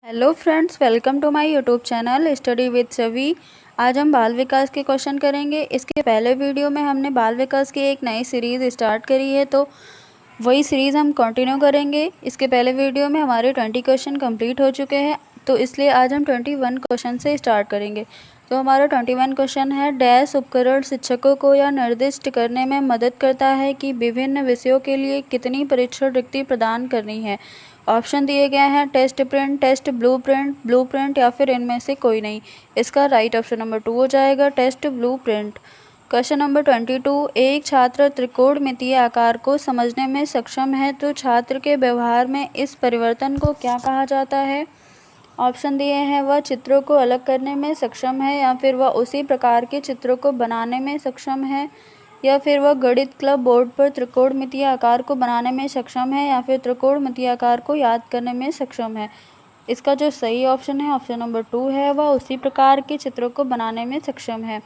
Hello friends, welcome to my YouTube channel study with Savi. आज हम बाल विकास के क्वेश्चन करेंगे। इसके पहले वीडियो में हमने बाल विकास की एक नई सीरीज़ स्टार्ट करी है, तो वही सीरीज़ हम कंटिन्यू करेंगे। इसके पहले वीडियो में हमारे 20 क्वेश्चन कंप्लीट हो चुके हैं, तो इसलिए आज हम 21 क्वेश्चन से स्टार्ट करेंगे। तो हमारा 21 क्वेश्चन है, डैश उपकरण शिक्षकों को यह निर्दिष्ट करने में मदद करता है कि विभिन्न विषयों के लिए कितनी परीक्षण रिक्ति प्रदान करनी है। ऑप्शन दिए गए हैं टेस्ट प्रिंट, टेस्ट ब्लूप्रिंट या फिर इनमें से कोई नहीं। इसका राइट ऑप्शन नंबर 2 हो जाएगा, टेस्ट ब्लूप्रिंट। क्वेश्चन नंबर 22, एक छात्र त्रिकोणमितीय आकार को समझने में सक्षम है तो छात्र के व्यवहार में इस परिवर्तन को क्या कहा जाता है। ऑप्शन दिए हैं, वह चित्रों को अलग करने में सक्षम है, या फिर वह उसी प्रकार के चित्रों को बनाने में सक्षम है, या फिर वह गणित क्लब बोर्ड पर त्रिकोणमितीय आकार को बनाने में सक्षम है, या फिर त्रिकोणमितीय आकार को याद करने में सक्षम है। इसका जो सही ऑप्शन है ऑप्शन नंबर 2 है, वह उसी प्रकार के चित्रों को बनाने में सक्षम है।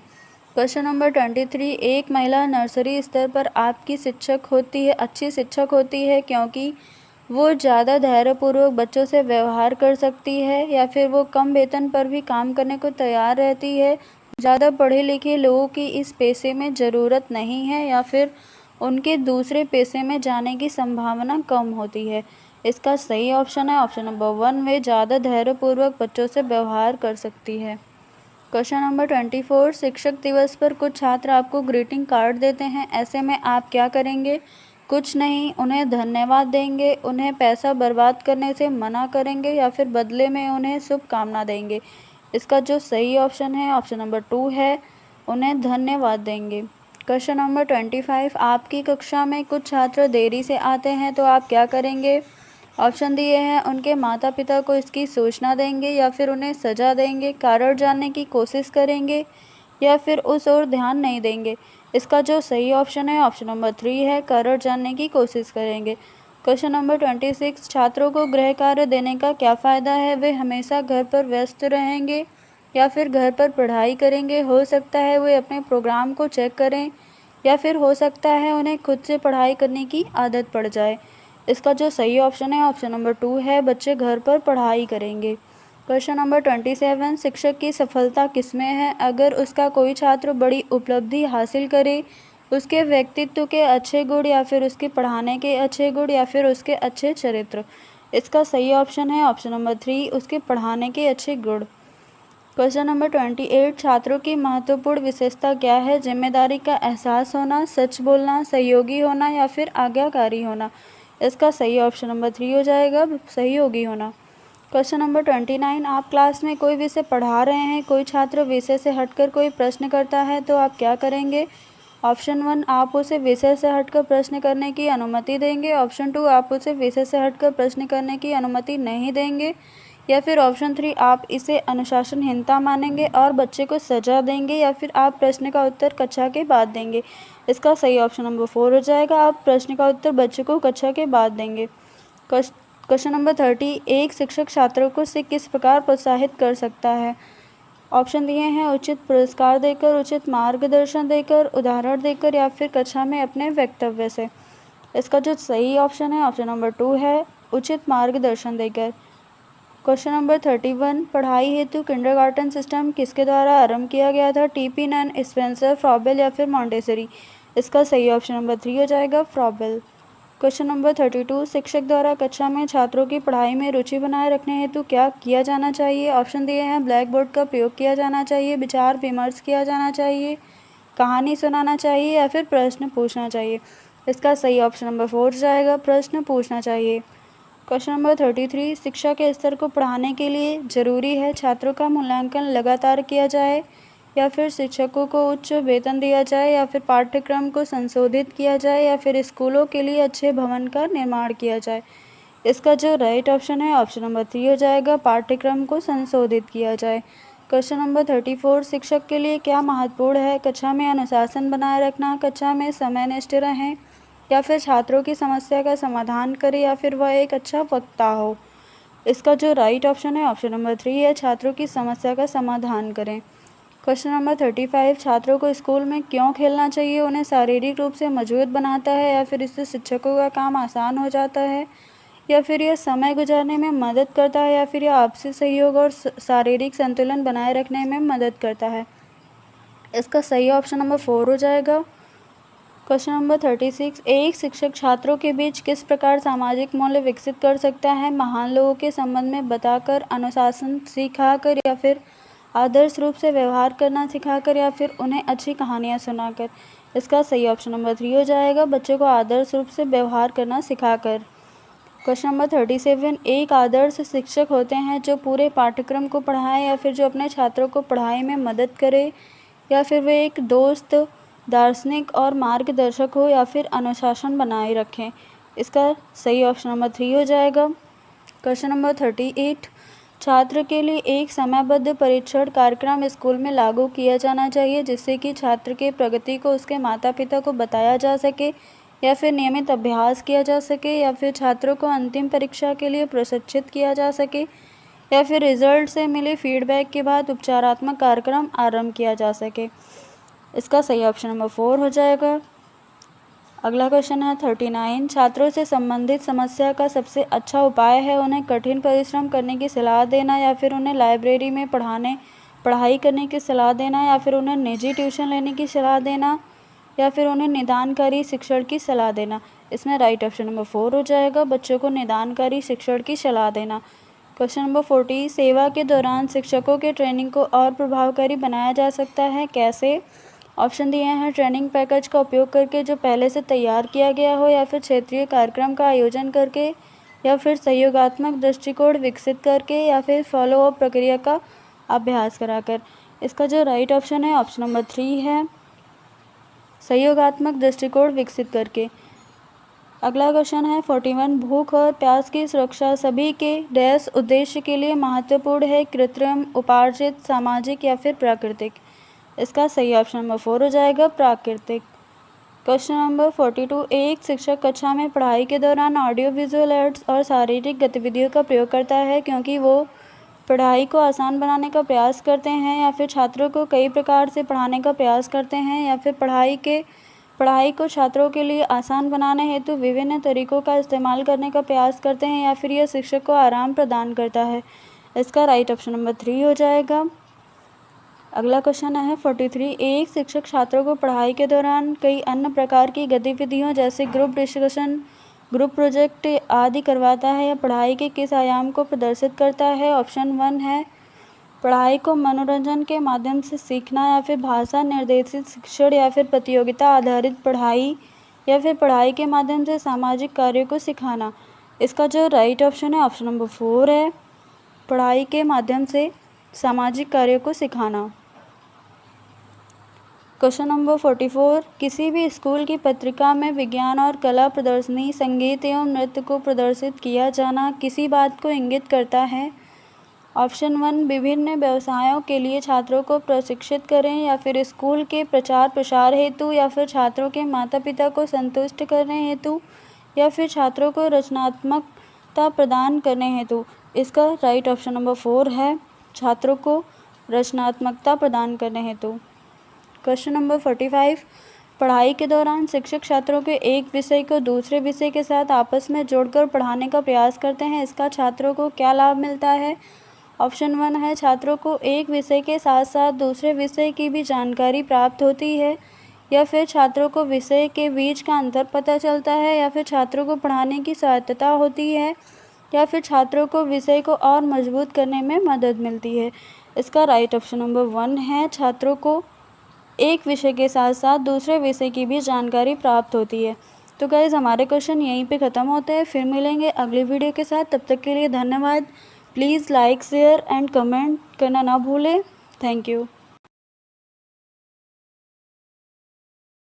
क्वेश्चन नंबर 23, एक महिला नर्सरी स्तर पर आपकी शिक्षक होती है, अच्छी शिक्षक होती है क्योंकि वो ज़्यादा धैर्यपूर्वक बच्चों से व्यवहार कर सकती है, या फिर वो कम वेतन पर भी काम करने को तैयार रहती है, ज़्यादा पढ़े लिखे लोगों की इस पेशे में ज़रूरत नहीं है, या फिर उनके दूसरे पेशे में जाने की संभावना कम होती है। इसका सही ऑप्शन है ऑप्शन नंबर 1, वे ज़्यादा धैर्यपूर्वक बच्चों से व्यवहार कर सकती है। क्वेश्चन नंबर 24, शिक्षक दिवस पर कुछ छात्र आपको ग्रीटिंग कार्ड देते हैं, ऐसे में आप क्या करेंगे। कुछ नहीं, उन्हें धन्यवाद देंगे, उन्हें पैसा बर्बाद करने से मना करेंगे, या फिर बदले में उन्हें शुभकामना देंगे। इसका जो सही ऑप्शन है ऑप्शन नंबर 2 है, उन्हें धन्यवाद देंगे। क्वेश्चन नंबर 25, आपकी कक्षा में कुछ छात्र देरी से आते हैं तो आप क्या करेंगे। ऑप्शन दिए हैं, उनके माता पिता को इसकी सूचना देंगे, या फिर उन्हें सजा देंगे, कारण जानने की कोशिश करेंगे, या फिर उस ओर ध्यान नहीं देंगे। इसका जो सही ऑप्शन है ऑप्शन नंबर 3 है, कारण जानने की कोशिश करेंगे। क्वेश्चन नंबर 26, छात्रों को गृह कार्य देने का क्या फ़ायदा है, वे हमेशा घर पर व्यस्त रहेंगे या फिर घर पर पढ़ाई करेंगे। हो सकता है वे अपने प्रोग्राम को चेक करें, या फिर हो सकता है उन्हें खुद से पढ़ाई करने की आदत पड़ जाए। इसका जो सही ऑप्शन है ऑप्शन नंबर 2 है, बच्चे घर पर पढ़ाई करेंगे। क्वेश्चन नंबर 27, शिक्षक की सफलता किसमें है, अगर उसका कोई छात्र बड़ी उपलब्धि हासिल करे, उसके व्यक्तित्व के अच्छे गुण, या फिर उसके पढ़ाने के अच्छे गुण, या फिर उसके अच्छे चरित्र। इसका सही ऑप्शन है ऑप्शन नंबर 3, उसके पढ़ाने के अच्छे गुण। क्वेश्चन नंबर 28, छात्रों की महत्वपूर्ण विशेषता क्या है, जिम्मेदारी का एहसास होना, सच बोलना, सहयोगी होना, या फिर आज्ञाकारी होना। इसका सही ऑप्शन नंबर 3 हो जाएगा, सहयोगी होना। क्वेश्चन नंबर 29, आप क्लास में कोई विषय पढ़ा रहे हैं, कोई छात्र विषय से हटकर कोई प्रश्न करता है तो आप क्या करेंगे। ऑप्शन 1, आप उसे विषय से हटकर प्रश्न करने की अनुमति देंगे। ऑप्शन 2, आप उसे विषय से हटकर प्रश्न करने की अनुमति नहीं देंगे, या फिर ऑप्शन 3, आप इसे अनुशासनहीनता मानेंगे और बच्चे को सजा देंगे, या फिर आप प्रश्न का उत्तर कक्षा के बाद देंगे। इसका सही ऑप्शन नंबर 4 हो जाएगा, आप प्रश्न का उत्तर बच्चे को कक्षा के बाद देंगे। क्वेश्चन नंबर 30, एक शिक्षक छात्रों को से किस प्रकार प्रोत्साहित कर सकता है। ऑप्शन दिए हैं, उचित पुरस्कार देकर, उचित मार्गदर्शन देकर, उदाहरण देकर, या फिर कक्षा में अपने वक्तव्य से। इसका जो सही ऑप्शन है ऑप्शन नंबर 2 है, उचित मार्गदर्शन देकर। क्वेश्चन नंबर 31, पढ़ाई हेतु किंडरगार्टन सिस्टम किसके द्वारा आरंभ किया गया था, टीपी नन, स्पेंसर, फ्रॉबेल, या फिर मॉन्टेसरी। इसका सही ऑप्शन नंबर 3 हो जाएगा, फ्रॉबेल। क्वेश्चन नंबर 32, शिक्षक द्वारा कक्षा में छात्रों की पढ़ाई में रुचि बनाए रखने हेतु क्या किया जाना चाहिए। ऑप्शन दिए हैं, ब्लैक बोर्ड का प्रयोग किया जाना चाहिए, विचार विमर्श किया जाना चाहिए, कहानी सुनाना चाहिए, या फिर प्रश्न पूछना चाहिए। इसका सही ऑप्शन नंबर 4 जाएगा, प्रश्न पूछना चाहिए। क्वेश्चन नंबर 33, शिक्षा के स्तर को पढ़ाने के लिए जरूरी है छात्रों का मूल्यांकन लगातार किया जाए, या फिर शिक्षकों को उच्च वेतन दिया जाए, या फिर पाठ्यक्रम को संशोधित किया जाए, या फिर स्कूलों के लिए अच्छे भवन का निर्माण किया जाए। इसका जो राइट ऑप्शन है ऑप्शन नंबर 3 हो जाएगा, पाठ्यक्रम को संशोधित किया जाए। क्वेश्चन नंबर 34, शिक्षक के लिए क्या महत्वपूर्ण है, कक्षा में अनुशासन बनाए रखना, कक्षा में समयनिष्ठ रहें, या फिर छात्रों की समस्या का समाधान करे, या फिर वह एक अच्छा वक्ता हो। इसका जो राइट ऑप्शन है ऑप्शन नंबर 3 है, छात्रों की समस्या का समाधान करें। क्वेश्चन नंबर 35, छात्रों को स्कूल में क्यों खेलना चाहिए, उन्हें शारीरिक रूप से मजबूत बनाता है, या फिर इससे शिक्षकों का काम आसान हो जाता है, या फिर यह समय गुजारने में मदद करता है, या फिर यह आपसी सहयोग और शारीरिक संतुलन बनाए रखने में मदद करता है। इसका सही ऑप्शन नंबर 4 हो जाएगा। क्वेश्चन नंबर 36, एक शिक्षक छात्रों के बीच किस प्रकार सामाजिक मूल्य विकसित कर सकता है? महान लोगों के संबंध में बताकर, अनुशासन सिखाकर, या फिर आदर्श रूप से व्यवहार करना सिखाकर, या फिर उन्हें अच्छी कहानियाँ सुनाकर। इसका सही ऑप्शन नंबर 3 हो जाएगा, बच्चों को आदर्श रूप से व्यवहार करना सिखाकर। क्वेश्चन नंबर 37, एक आदर्श शिक्षक होते हैं जो पूरे पाठ्यक्रम को पढ़ाए, या फिर जो अपने छात्रों को पढ़ाई में मदद करे, या फिर वे एक दोस्त, दार्शनिक और मार्गदर्शक हो, या फिर अनुशासन बनाए रखें। इसका सही ऑप्शन नंबर 3 हो जाएगा। क्वेश्चन नंबर 38, छात्र के लिए एक समयबद्ध परीक्षण कार्यक्रम स्कूल में लागू किया जाना चाहिए, जिससे कि छात्र के प्रगति को उसके माता पिता को बताया जा सके, या फिर नियमित अभ्यास किया जा सके, या फिर छात्रों को अंतिम परीक्षा के लिए प्रशिक्षित किया जा सके, या फिर रिजल्ट से मिले फीडबैक के बाद उपचारात्मक कार्यक्रम आरंभ किया जा सके। इसका सही ऑप्शन नंबर 4 हो जाएगा। अगला क्वेश्चन है 39, छात्रों से संबंधित समस्या का सबसे अच्छा उपाय है उन्हें कठिन परिश्रम करने की सलाह देना, या फिर उन्हें लाइब्रेरी में पढ़ाई करने की सलाह देना, या फिर उन्हें निजी ट्यूशन लेने की सलाह देना, या फिर उन्हें निदानकारी शिक्षण की सलाह देना। इसमें राइट ऑप्शन नंबर 4 हो जाएगा, बच्चों को निदानकारी शिक्षण की सलाह देना। क्वेश्चन नंबर 40, सेवा के दौरान शिक्षकों के ट्रेनिंग को और प्रभावकारी बनाया जा सकता है, कैसे? ऑप्शन दिए हैं, ट्रेनिंग पैकेज का उपयोग करके जो पहले से तैयार किया गया हो, या फिर क्षेत्रीय कार्यक्रम का आयोजन करके, या फिर सहयोगात्मक दृष्टिकोण विकसित करके, या फिर फॉलोअप प्रक्रिया का अभ्यास कराकर। इसका जो राइट ऑप्शन है ऑप्शन नंबर 3 है, सहयोगात्मक दृष्टिकोण विकसित करके। अगला क्वेश्चन है 41, भूख और प्यास की सुरक्षा सभी के डैश उद्देश्य के लिए महत्वपूर्ण है, कृत्रिम, उपार्जित, सामाजिक, या फिर प्राकृतिक। इसका सही ऑप्शन नंबर 4 हो जाएगा, प्राकृतिक। क्वेश्चन नंबर 42, एक शिक्षक कक्षा में पढ़ाई के दौरान ऑडियो विजुअल एड्स और शारीरिक गतिविधियों का प्रयोग करता है क्योंकि वो पढ़ाई को आसान बनाने का प्रयास करते हैं, या फिर छात्रों को कई प्रकार से पढ़ाने का प्रयास करते हैं, या फिर पढ़ाई को छात्रों के लिए आसान बनाने हेतु विभिन्न तरीकों का इस्तेमाल करने का प्रयास करते हैं, या फिर यह शिक्षक को आराम प्रदान करता है। इसका राइट ऑप्शन नंबर 3 हो जाएगा। अगला क्वेश्चन है 43, एक शिक्षक छात्रों को पढ़ाई के दौरान कई अन्य प्रकार की गतिविधियों जैसे ग्रुप डिस्कशन, ग्रुप प्रोजेक्ट आदि करवाता है, या पढ़ाई के किस आयाम को प्रदर्शित करता है? ऑप्शन 1 है, पढ़ाई को मनोरंजन के माध्यम से सीखना, या फिर भाषा निर्देशित शिक्षण, या फिर प्रतियोगिता आधारित पढ़ाई, या फिर पढ़ाई के माध्यम से सामाजिक कार्यों को सिखाना। इसका जो राइट ऑप्शन है ऑप्शन नंबर 4 है, पढ़ाई के माध्यम से सामाजिक कार्यों को सिखाना। क्वेश्चन नंबर 44, किसी भी स्कूल की पत्रिका में विज्ञान और कला प्रदर्शनी, संगीत एवं नृत्य को प्रदर्शित किया जाना किसी बात को इंगित करता है? ऑप्शन 1, विभिन्न व्यवसायों के लिए छात्रों को प्रशिक्षित करें, या फिर स्कूल के प्रचार प्रसार हेतु, या फिर छात्रों के माता पिता को संतुष्ट करने हेतु, या फिर छात्रों को रचनात्मकता प्रदान करने हेतु। इसका राइट ऑप्शन नंबर 4 है, छात्रों को रचनात्मकता प्रदान करने हेतु। क्वेश्चन नंबर 45, पढ़ाई के दौरान शिक्षक छात्रों के एक विषय को दूसरे विषय के साथ आपस में जोड़कर पढ़ाने का प्रयास करते हैं, इसका छात्रों को क्या लाभ मिलता है? ऑप्शन 1 है, छात्रों को एक विषय के साथ साथ दूसरे विषय की भी जानकारी प्राप्त होती है, या फिर छात्रों को विषय के बीच का अंतर पता चलता है, या फिर छात्रों को पढ़ाने की सहायता होती है, या फिर छात्रों को विषय को और मजबूत करने में मदद मिलती है। इसका राइट ऑप्शन नंबर 1 है, छात्रों को एक विषय के साथ साथ दूसरे विषय की भी जानकारी प्राप्त होती है। तो गाइज़, हमारे क्वेश्चन यहीं पे ख़त्म होते हैं, फिर मिलेंगे अगली वीडियो के साथ। तब तक के लिए धन्यवाद। Please like, share and comment करना ना भूलें। Thank you.